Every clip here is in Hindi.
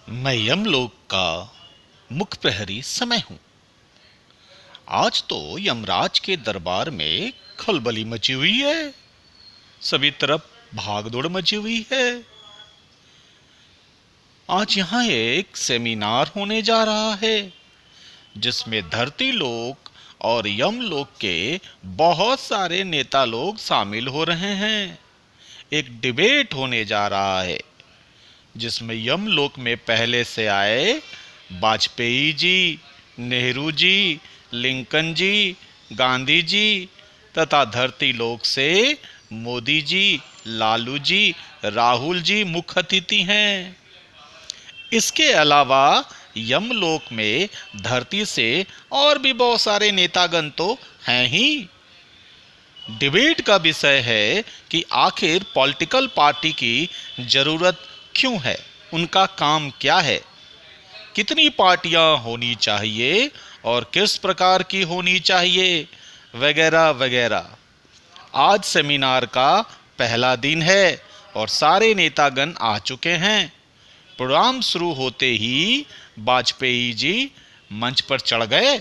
मैं यमलोक का मुख्य प्रहरी समय हूं। आज तो यमराज के दरबार में खलबली मची हुई है। सभी तरफ भागदौड़ मची हुई है। आज यहाँ एक सेमिनार होने जा रहा है जिसमें धरती लोक और यमलोक के बहुत सारे नेता लोग शामिल हो रहे हैं। एक डिबेट होने जा रहा है जिसमें यमलोक में पहले से आए वाजपेयी जी, नेहरू जी, लिंकन जी, गांधी जी तथा धरती लोक से मोदी जी, लालू जी, राहुल जी मुख्य अतिथि हैं। इसके अलावा यमलोक में धरती से और भी बहुत सारे नेतागण तो हैं ही। डिबेट का विषय है कि आखिर पॉलिटिकल पार्टी की जरूरत क्यों है, उनका काम क्या है, कितनी पार्टियां होनी चाहिए और किस प्रकार की होनी चाहिए, वगैरह वगैरह। आज सेमिनार का पहला दिन है और सारे नेतागण आ चुके हैं। प्रोग्राम शुरू होते ही वाजपेयी जी मंच पर चढ़ गए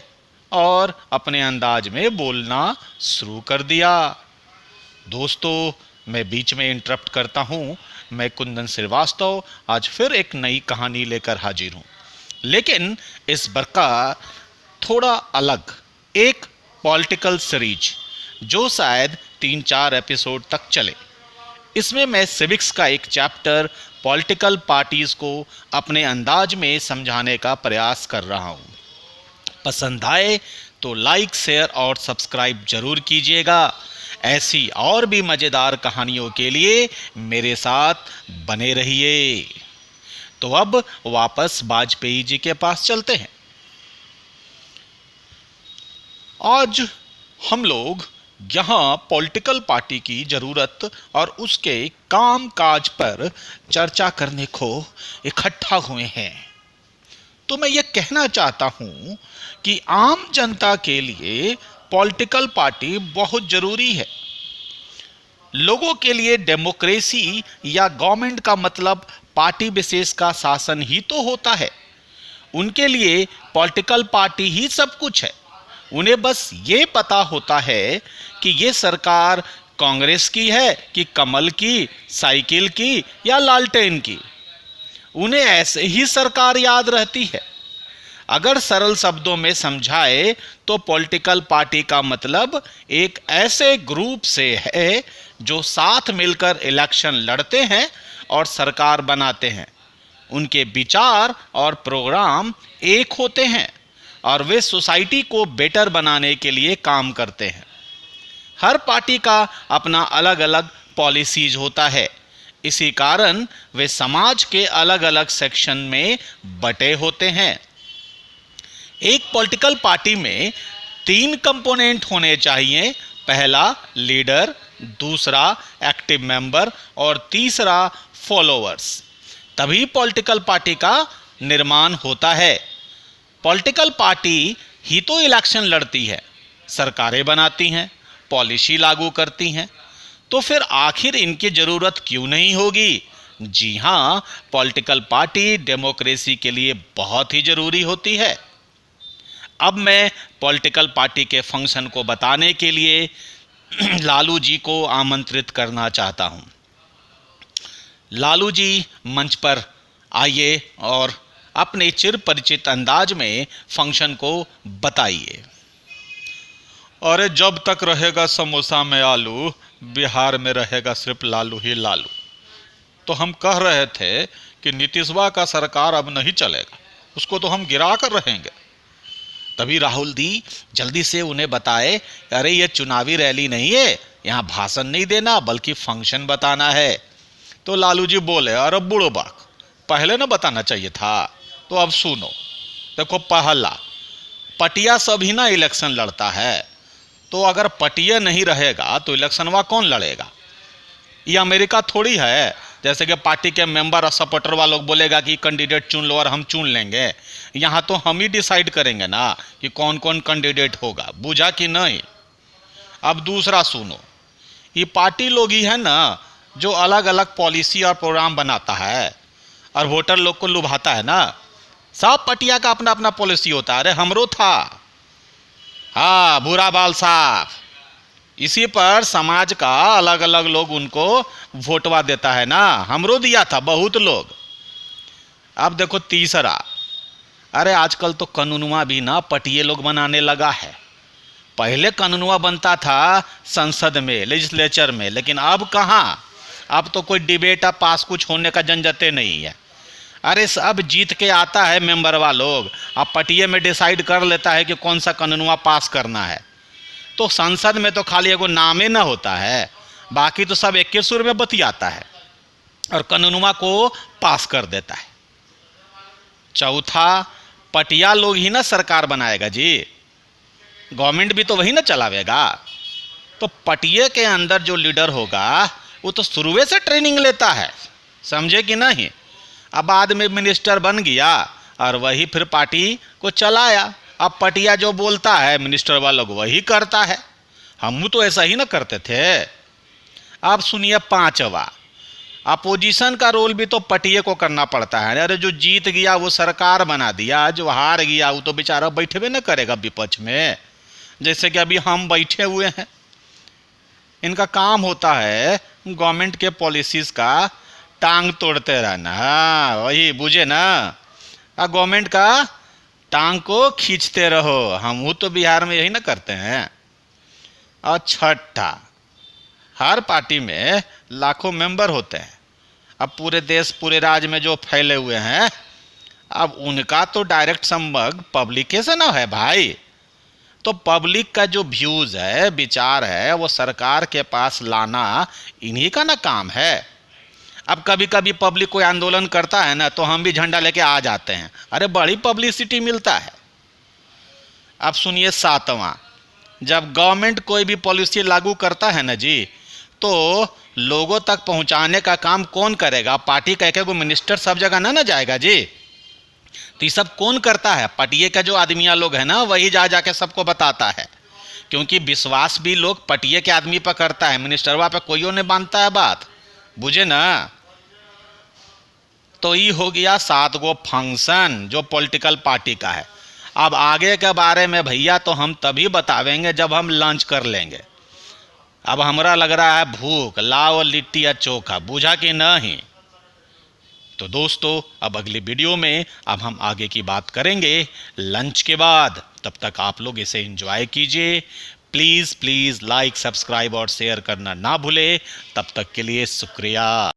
और अपने अंदाज में बोलना शुरू कर दिया। दोस्तों, मैं बीच में इंटरप्ट करता हूं। मैं कुंदन श्रीवास्तव आज फिर एक नई कहानी लेकर हाजिर हूं, लेकिन इस बार का थोड़ा अलग, एक पॉलिटिकल सीरीज जो शायद 3-4 एपिसोड तक चले। इसमें मैं सिविक्स का एक चैप्टर पॉलिटिकल पार्टीज को अपने अंदाज में समझाने का प्रयास कर रहा हूं। पसंद आए तो लाइक, शेयर और सब्सक्राइब जरूर कीजिएगा। ऐसी और भी मजेदार कहानियों के लिए मेरे साथ बने रहिए। तो अब वापस वाजपेयी जी के पास चलते हैं। आज हम लोग यहाँ पॉलिटिकल पार्टी की जरूरत और उसके काम काज पर चर्चा करने को इकट्ठा हुए हैं। तो मैं ये कहना चाहता हूं कि आम जनता के लिए पॉलिटिकल पार्टी बहुत जरूरी है। लोगों के लिए डेमोक्रेसी या गवर्नमेंट का मतलब पार्टी विशेष का शासन ही तो होता है। उनके लिए पॉलिटिकल पार्टी ही सब कुछ है। उन्हें बस ये पता होता है कि ये सरकार कांग्रेस की है कि कमल की, साइकिल की या लालटेन की। उन्हें ऐसे ही सरकार याद रहती है। अगर सरल शब्दों में समझाए तो पॉलिटिकल पार्टी का मतलब एक ऐसे ग्रुप से है जो साथ मिलकर इलेक्शन लड़ते हैं और सरकार बनाते हैं। उनके विचार और प्रोग्राम एक होते हैं और वे सोसाइटी को बेटर बनाने के लिए काम करते हैं। हर पार्टी का अपना अलग अलग पॉलिसीज होता है। इसी कारण वे समाज के अलग अलग सेक्शन में बटे होते हैं। एक पॉलिटिकल पार्टी में 3 कंपोनेंट होने चाहिए। पहला लीडर, दूसरा एक्टिव मेंबर और तीसरा फॉलोअर्स। तभी पॉलिटिकल पार्टी का निर्माण होता है। पॉलिटिकल पार्टी ही तो इलेक्शन लड़ती है, सरकारें बनाती हैं, पॉलिसी लागू करती हैं। तो फिर आखिर इनकी जरूरत क्यों नहीं होगी? जी हां, पॉलिटिकल पार्टी डेमोक्रेसी के लिए बहुत ही जरूरी होती है। अब मैं पॉलिटिकल पार्टी के फंक्शन को बताने के लिए लालू जी को आमंत्रित करना चाहता हूं। लालू जी मंच पर आइए और अपने चिर परिचित अंदाज में फंक्शन को बताइए। अरे जब तक रहेगा समोसा में आलू, बिहार में रहेगा सिर्फ लालू ही लालू। तो हम कह रहे थे कि नीतीशवा का सरकार अब नहीं चलेगा, उसको तो हम गिरा कर रहेंगे। तभी राहुल दी जल्दी से उन्हें बताए, अरे ये चुनावी रैली नहीं है, यहाँ भाषण नहीं देना बल्कि फंक्शन बताना है। तो लालू जी बोले, अरे बूढ़ो बाक, पहले ना बताना चाहिए था। तो अब सुनो, देखो, पहला, पटिया सभी ना इलेक्शन लड़ता है। तो अगर पटिया नहीं रहेगा तो इलेक्शनवा कौन लड़ेगा? ये अमेरिका थोड़ी है जैसे कि पार्टी के मेंबर और सपोर्टर वालों बोलेगा कि कैंडिडेट चुन लो और हम चुन लेंगे। यहाँ तो हम ही डिसाइड करेंगे ना कि कौन कौन कैंडिडेट होगा, बुझा कि नहीं। अब दूसरा सुनो, ये पार्टी लोग ही है ना जो अलग अलग पॉलिसी और प्रोग्राम बनाता है। और वोटर लोग को लुभाता है ना। सब पटिया का अपना अपना पॉलिसी होता है। अरे हमरो था, हाँ, बुरा बाल साफ। इसी पर समाज का अलग अलग लोग उनको वोटवा देता है ना। हमरो दिया था बहुत लोग। अब देखो तीसरा, अरे आजकल तो कानूनवा भी ना पटिये लोग बनाने लगा है। पहले कानूनवा बनता था संसद में, लेजिस्लेचर में, लेकिन अब कहाँ। अब तो कोई डिबेट पास कुछ होने का झंझटे नहीं है। अरे सब जीत के आता है मेंबरवा लोग, अब पटिये में डिसाइड कर लेता है कि कौन सा कानूनवा पास करना है। तो संसद में तो खाली एगो नामे ना होता है, बाकी तो सब एक सुर में बतियाता है और कानूनवा को पास कर देता है। चौथा, पटिया लोग ही ना सरकार बनाएगा जी, गवर्नमेंट भी तो वही ना चलावेगा। तो पटिये के अंदर जो लीडर होगा वो तो शुरुए से ट्रेनिंग लेता है, समझे कि नहीं। अब बाद में मिनिस्टर बन गया और वही फिर पार्टी को चलाया। अब पटिया जो बोलता है मिनिस्टर वाला लोग वही करता है। हम तो ऐसा ही ना करते थे। अब सुनिए पांचवा, अपोजिशन का रोल भी तो पटिये को करना पड़ता है। अरे जो जीत गया वो सरकार बना दिया, जो हार गया वो तो बेचारा बैठे हुए ना करेगा विपक्ष में, जैसे कि अभी हम बैठे हुए हैं। इनका काम होता है गवर्नमेंट के पॉलिसीज का टांग तोड़ते रहना। हाँ वही बुझे ना, गवर्नमेंट का टांग को खींचते रहो। हम तो बिहार में यही ना करते हैं। और छठा, हर पार्टी में लाखों मेंबर होते हैं। अब पूरे देश पूरे राज्य में जो फैले हुए हैं, अब उनका तो डायरेक्ट संपर्क पब्लिक से ना है भाई। तो पब्लिक का जो व्यूज है, विचार है, वो सरकार के पास लाना इन्हीं का ना काम है। अब कभी कभी पब्लिक कोई आंदोलन करता है ना, तो हम भी झंडा लेके आ जाते हैं। अरे बड़ी पब्लिसिटी मिलता है। अब सुनिए सातवां, जब गवर्नमेंट कोई भी पॉलिसी लागू करता है ना जी, तो लोगों तक पहुंचाने का काम कौन करेगा। पार्टी कह के वो मिनिस्टर सब जगह ना जाएगा जी। तो ये सब कौन करता है, पटिये का जो आदमिया लोग है ना, वही जा जाके सबको बताता है। क्योंकि विश्वास भी लोग पटिये के आदमी पर करता है, मिनिस्टरवा पे कोई ने बांधता है बात, बुझे ना। तो ये हो गया 7 गो फंक्शन जो पॉलिटिकल पार्टी का है। अब आगे के बारे में भैया तो हम तभी बतावेंगे जब हम लंच कर लेंगे। अब हमरा लग रहा है भूख, लाओ लिट्टी या चोखा, बुझा कि नहीं। तो दोस्तों अब अगली वीडियो में अब हम आगे की बात करेंगे लंच के बाद। तब तक आप लोग इसे एंजॉय कीजिए। प्लीज़ प्लीज़ लाइक, सब्सक्राइब और शेयर करना ना भूले। तब तक के लिए शुक्रिया।